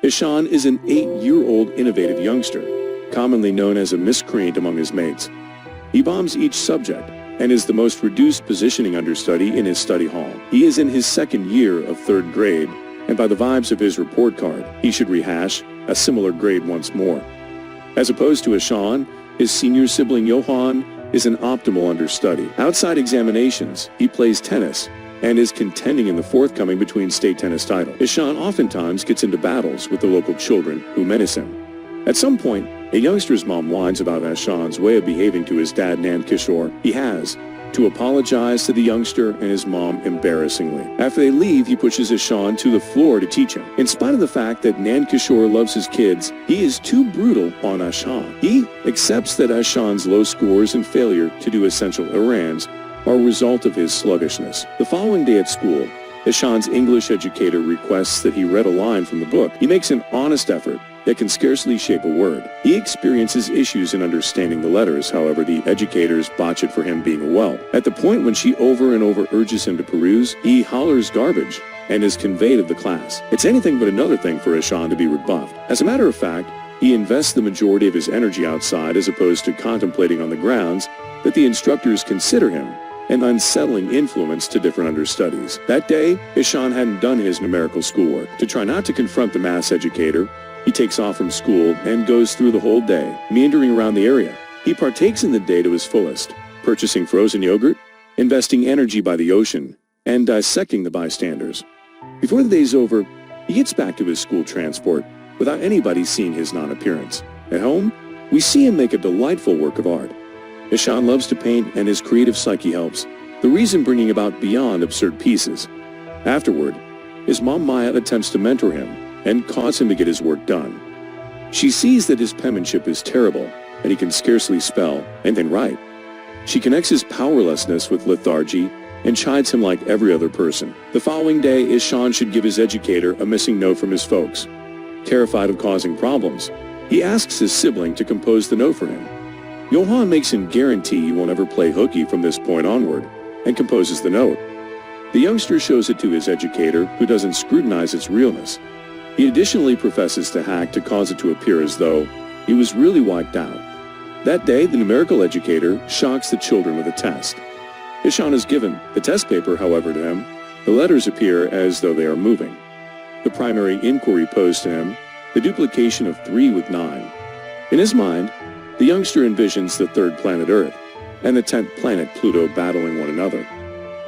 Ishaan is an 8-year-old innovative youngster, commonly known as a miscreant among his mates. He bombs each subject and is the most reduced positioning understudy in his study hall. He is in his second year of 3rd grade, and by the vibes of his report card, he should rehash a similar grade once more. As opposed to Ishaan, his senior sibling Johan is an optimal understudy. Outside examinations, he plays tennis and is contending in the forthcoming between state tennis title. Ishaan oftentimes gets into battles with the local children who menace him. At some point, a youngster's mom whines about Ishaan's way of behaving to his dad Nand Kishore. He has to apologize to the youngster and his mom embarrassingly. After they leave, he pushes Ishaan to the floor to teach him. In spite of the fact that Nand Kishore loves his kids, he is too brutal on Ishaan. He accepts that Ishaan's low scores and failure to do essential errands are a result of his sluggishness. The following day at school, Ishaan's English educator requests that he read a line from the book. He makes an honest effort that can scarcely shape a word. He experiences issues in understanding the letters, however the educators botch it for him being a whelp. At the point when she over and over urges him to peruse, he hollers garbage and is conveyed of the class. It's anything but another thing for Ishaan to be rebuffed. As a matter of fact, he invests the majority of his energy outside as opposed to contemplating on the grounds that the instructors consider him an unsettling influence to different understudies. That day, Ishaan hadn't done his numerical schoolwork. To try not to confront the maths educator, he takes off from school and goes through the whole day, meandering around the area. He partakes in the day to his fullest, purchasing frozen yogurt, investing energy by the ocean, and dissecting the bystanders. Before the day's over, he gets back to his school transport without anybody seeing his non-appearance. At home, we see him make a delightful work of art. Ishaan loves to paint and his creative psyche helps, the reason bringing about beyond absurd pieces. Afterward, his mom Maya attempts to mentor him and cause him to get his work done. She sees that his penmanship is terrible and he can scarcely spell and then write. She connects his powerlessness with lethargy and chides him like every other person. The following day, Ishaan should give his educator a missing note from his folks. Terrified of causing problems, he asks his sibling to compose the note for him. Johan makes him guarantee he won't ever play hooky from this point onward, and composes the note. The youngster shows it to his educator, who doesn't scrutinize its realness. He additionally professes to hack to cause it to appear as though he was really wiped out. That day, the numerical educator shocks the children with a test. Ishaan is given the test paper, however, to him. The letters appear as though they are moving. The primary inquiry posed to him, the duplication of 3 with 9. In his mind, the youngster envisions the 3rd planet Earth and the 10th planet Pluto battling one another.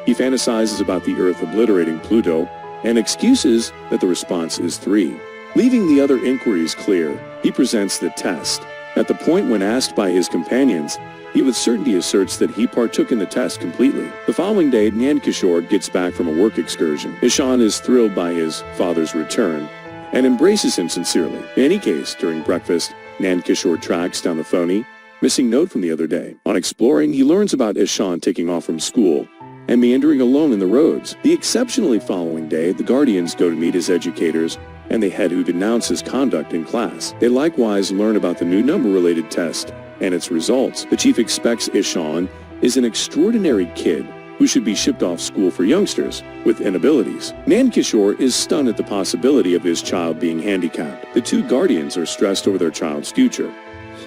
He fantasizes about the Earth obliterating Pluto and excuses that the response is 3. Leaving the other inquiries clear, he presents the test. At the point when asked by his companions, he with certainty asserts that he partook in the test completely. The following day, Nand Kishore gets back from a work excursion. Ishaan is thrilled by his father's return and embraces him sincerely. In any case, during breakfast, Nand Kishore tracks down the phony, missing note from the other day. On exploring, he learns about Ishaan taking off from school and meandering alone in the roads. The exceptionally following day, the guardians go to meet his educators and the head who denounce his conduct in class. They likewise learn about the new number-related test and its results. The chief expects Ishaan is an extraordinary kid who should be shipped off school for youngsters with inabilities. Nand Kishore is stunned at the possibility of his child being handicapped. The 2 guardians are stressed over their child's future,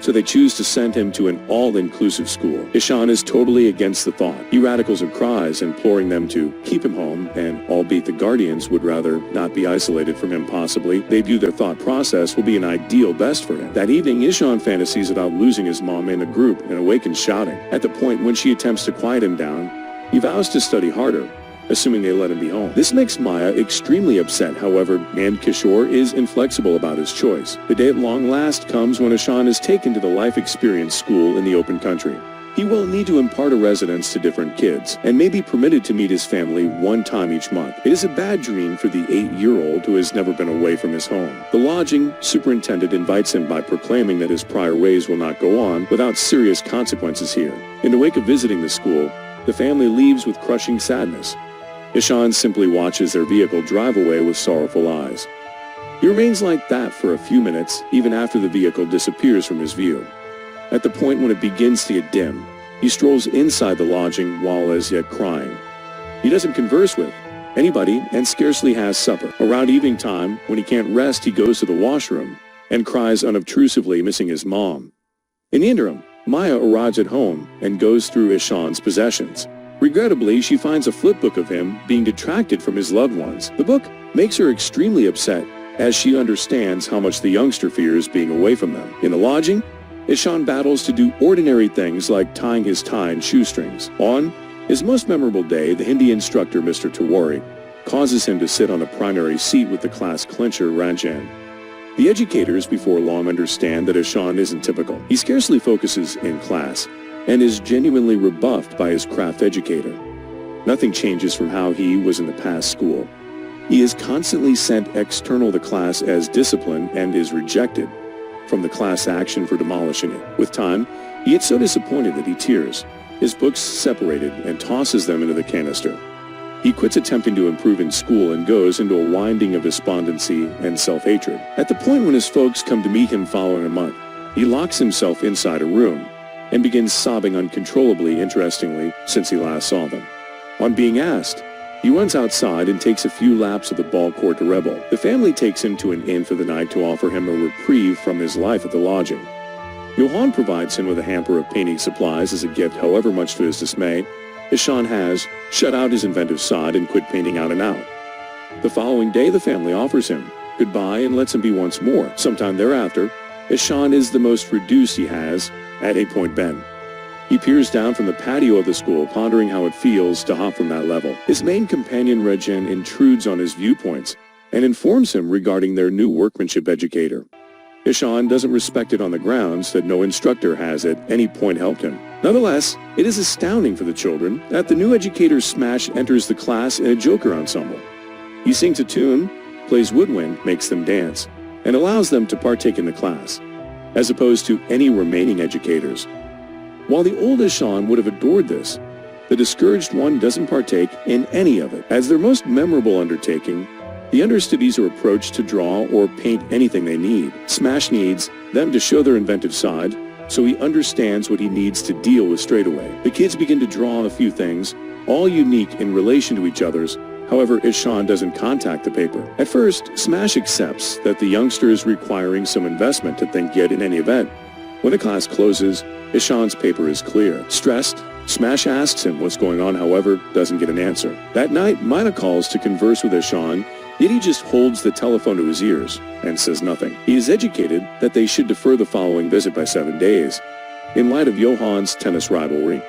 so they choose to send him to an all-inclusive school. Ishaan is totally against the thought. He radicals and cries, imploring them to keep him home, and albeit the guardians would rather not be isolated from him possibly, they view their thought process will be an ideal best for him. That evening, Ishaan fantasies about losing his mom in a group and awakens shouting. At the point when she attempts to quiet him down, he vows to study harder, assuming they let him be home. This makes Maya extremely upset. However, Nand Kishore is inflexible about his choice. The day at long last comes when Ishaan is taken to the life experience school in the open country. He will need to impart a residence to different kids and may be permitted to meet his family 1 time each month. It is a bad dream for the 8-year-old who has never been away from his home. The lodging superintendent invites him by proclaiming that his prior ways will not go on without serious consequences here. In the wake of visiting the school, the family leaves with crushing sadness. Ishaan simply watches their vehicle drive away with sorrowful eyes. He remains like that for a few minutes, even after the vehicle disappears from his view. At the point when it begins to get dim, he strolls inside the lodging while as yet crying. He doesn't converse with, anybody and scarcely has supper. Around evening time, when he can't rest, he goes to the washroom and cries unobtrusively, missing his mom. In the interim, Maya arrives at home and goes through Ishaan's possessions. Regrettably, she finds a flipbook of him being detracted from his loved ones. The book makes her extremely upset as she understands how much the youngster fears being away from them. In the lodging, Ishaan battles to do ordinary things like tying his tie in shoestrings. On his most memorable day, the Hindi instructor, Mr. Tiwari, causes him to sit on the primary seat with the class clincher, Ranjan. The educators before long understand that Ishaan isn't typical. He scarcely focuses in class and is genuinely rebuffed by his craft educator. Nothing changes from how he was in the past school. He is constantly sent external to class as discipline and is rejected from the class action for demolishing it. With time, he gets so disappointed that he tears, his books separated, and tosses them into the canister. He quits attempting to improve in school and goes into a winding of despondency and self-hatred. At the point when his folks come to meet him following a month, he locks himself inside a room and begins sobbing uncontrollably, interestingly, since he last saw them. On being asked, he runs outside and takes a few laps of the ball court to rebel. The family takes him to an inn for the night to offer him a reprieve from his life at the lodging. Johan provides him with a hamper of painting supplies as a gift. However, much to his dismay, Ishaan has shut out his inventive side and quit painting out and out. The following day, the family offers him goodbye and lets him be once more. Sometime thereafter, Ishaan is the most reduced he has at 8 Point Ben. He peers down from the patio of the school, pondering how it feels to hop from that level. His main companion, Rajan, intrudes on his viewpoints and informs him regarding their new workmanship educator. Ishaan doesn't respect it on the grounds that no instructor has at any point helped him. Nonetheless, it is astounding for the children that the new educator Smash enters the class in a joker ensemble. He sings a tune, plays woodwind, makes them dance, and allows them to partake in the class, as opposed to any remaining educators. While the old Ishaan would have adored this, the discouraged one doesn't partake in any of it. As their most memorable undertaking, the understudies are approached to draw or paint anything they need. Smash needs them to show their inventive side, so he understands what he needs to deal with straight away. The kids begin to draw a few things, all unique in relation to each other's. However, Ishaan doesn't contact the paper. At first, Smash accepts that the youngster is requiring some investment to think yet in any event. When the class closes, Ishaan's paper is clear. Stressed, Smash asks him what's going on, however, doesn't get an answer. That night, Mina calls to converse with Ishaan, yet he just holds the telephone to his ears and says nothing. He is educated that they should defer the following visit by 7 days, in light of Johan's tennis rivalry.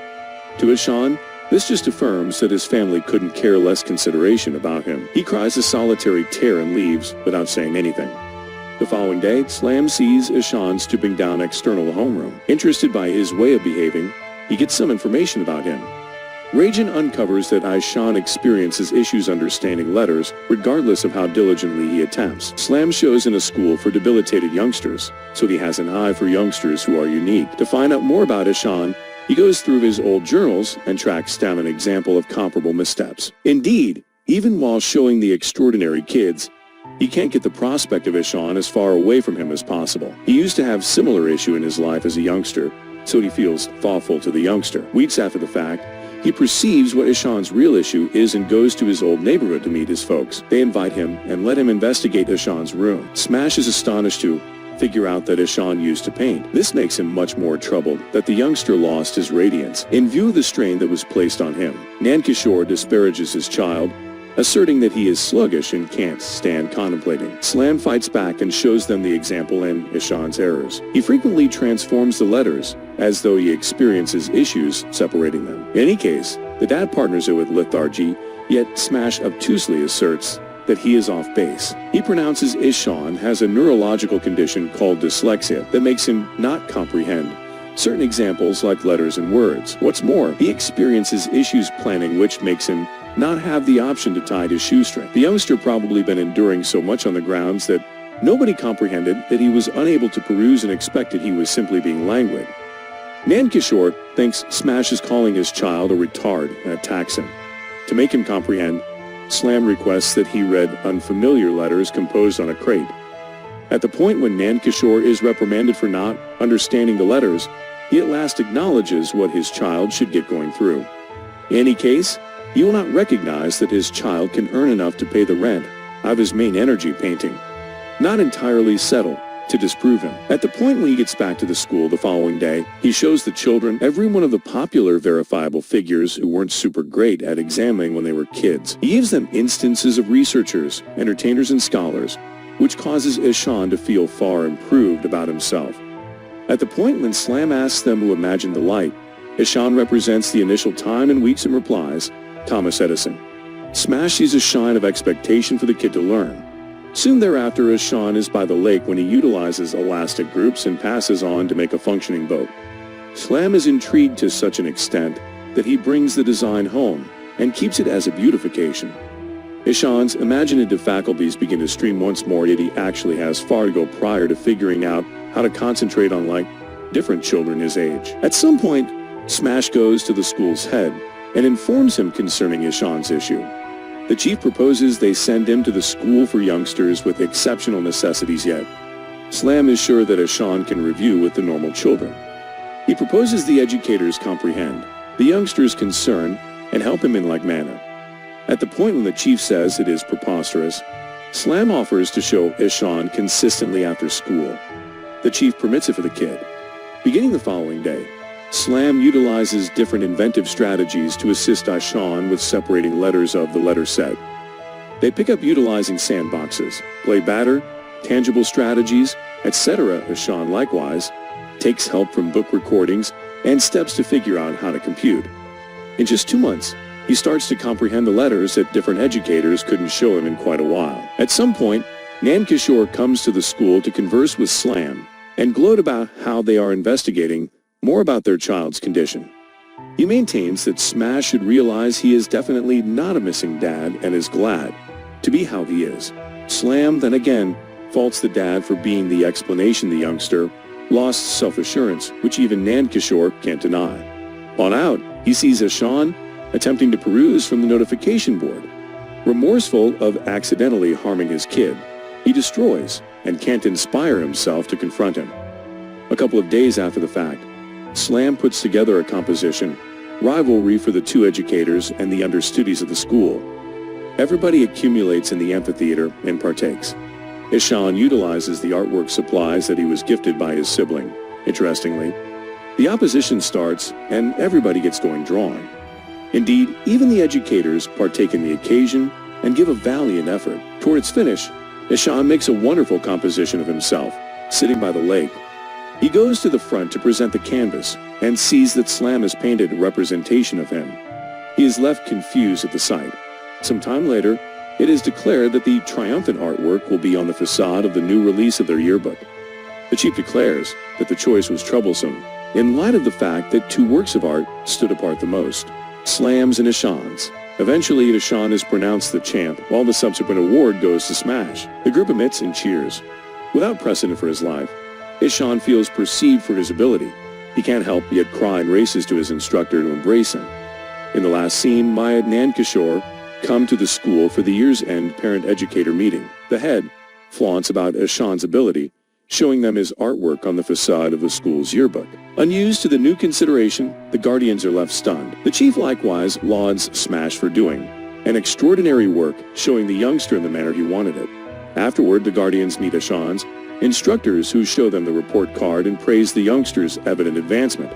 To Ishaan, this just affirms that his family couldn't care less consideration about him. He cries a solitary tear and leaves without saying anything. The following day, Slam sees Ishaan stooping down external the homeroom. Interested by his way of behaving, he gets some information about him. Rajan uncovers that Ishaan experiences issues understanding letters, regardless of how diligently he attempts. Slam shows in a school for debilitated youngsters, so he has an eye for youngsters who are unique. To find out more about Ishaan, he goes through his old journals and tracks down an example of comparable missteps. Indeed, even while showing the extraordinary kids, he can't get the prospect of Ishaan as far away from him as possible. He used to have similar issue in his life as a youngster, so he feels thoughtful to the youngster. Weeks after the fact, he perceives what Ishaan's real issue is and goes to his old neighborhood to meet his folks. They invite him and let him investigate Ishaan's room. Smash is astonished to figure out that Ishaan used to paint. This makes him much more troubled that the youngster lost his radiance. In view of the strain that was placed on him, Nankishore disparages his child, asserting that he is sluggish and can't stand contemplating. Slam fights back and shows them the example in Ishaan's errors. He frequently transforms the letters, as though he experiences issues separating them. In any case, the dad partners it with lethargy, yet Smash obtusely asserts that he is off base. He pronounces Ishaan has a neurological condition called dyslexia that makes him not comprehend certain examples like letters and words. What's more, he experiences issues planning which makes him not have the option to tie his shoestring. The youngster probably been enduring so much on the grounds that nobody comprehended that he was unable to peruse and expected he was simply being languid. Nankishore thinks Smash is calling his child a retard and attacks him. To make him comprehend, Slam requests that he read unfamiliar letters composed on a crate. At the point when Nankishore is reprimanded for not understanding the letters, he at last acknowledges what his child should get going through. In any case, He will not recognize that his child can earn enough to pay the rent of his main energy painting. Not entirely settled to disprove him. At the point when he gets back to the school the following day, he shows the children every one of the popular verifiable figures who weren't super great at examining when they were kids. He gives them instances of researchers, entertainers, and scholars, which causes Ishaan to feel far improved about himself. At the point when Slam asks them to imagine the light, Ishaan represents the initial time and weeks and replies, Thomas Edison. Smash sees a shine of expectation for the kid to learn. Soon thereafter, Ishaan is by the lake when he utilizes elastic groups and passes on to make a functioning boat. Slam is intrigued to such an extent that he brings the design home and keeps it as a beautification. Ishaan's imaginative faculties begin to stream once more, yet he actually has far to go prior to figuring out how to concentrate on different children his age. At some point, Smash goes to the school's head and informs him concerning Ishaan's issue. The chief proposes they send him to the school for youngsters with exceptional necessities yet. Slam is sure that Ishaan can review with the normal children. He proposes the educators comprehend the youngster's concern and help him in like manner. At the point when the chief says it is preposterous, Slam offers to show Ishaan consistently after school. The chief permits it for the kid. Beginning the following day, Slam utilizes different inventive strategies to assist Ishaan with separating letters of the letter set. They pick up utilizing sandboxes, play batter, tangible strategies, etc. Ishaan likewise takes help from book recordings and steps to figure out how to compute. In just 2 months, he starts to comprehend the letters that different educators couldn't show him in quite a while. At some point, Nan Kishore comes to the school to converse with Slam and gloat about how they are investigating more about their child's condition. He maintains that Smash should realize he is definitely not a missing dad and is glad to be how he is. Slam then again faults the dad for being the explanation the youngster lost self-assurance, which even Nan Kishore can't deny. On out, he sees Ishaan attempting to peruse from the notification board. Remorseful of accidentally harming his kid, he destroys and can't inspire himself to confront him. A couple of days after the fact, Slam puts together a composition, rivalry for the two educators and the understudies of the school. Everybody accumulates in the amphitheater and partakes. Ishaan utilizes the artwork supplies that he was gifted by his sibling. Interestingly, the opposition starts and everybody gets going drawing. Indeed, even the educators partake in the occasion and give a valiant effort. Toward its finish, Ishaan makes a wonderful composition of himself, sitting by the lake. He goes to the front to present the canvas and sees that Slam has painted a representation of him. He is left confused at the sight. Some time later, it is declared that the triumphant artwork will be on the facade of the new release of their yearbook. The chief declares that the choice was troublesome in light of the fact that 2 works of art stood apart the most, Slam's and Ishaan's. Eventually, Ishaan is pronounced the champ, while the subsequent award goes to Smash. The group emits and cheers. Without precedent for his life, Ishaan feels perceived for his ability. He can't help yet cry and races to his instructor to embrace him. In the last scene, Maya and Nan Kishore come to the school for the year's end parent-educator meeting. The head flaunts about Ishaan's ability, showing them his artwork on the facade of the school's yearbook. Unused to the new consideration, the guardians are left stunned. The chief likewise lauds Smash for doing an extraordinary work, showing the youngster in the manner he wanted it. Afterward, the guardians meet Ishaan's instructors, who show them the report card and praise the youngster's evident advancement.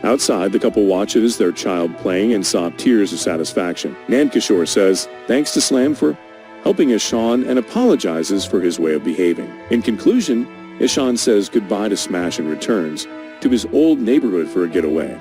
Outside, the couple watches their child playing and sob tears of satisfaction. Nan Kishore says thanks to Slam for helping Ishaan and apologizes for his way of behaving. In conclusion, Ishaan says goodbye to Smash and returns to his old neighborhood for a getaway.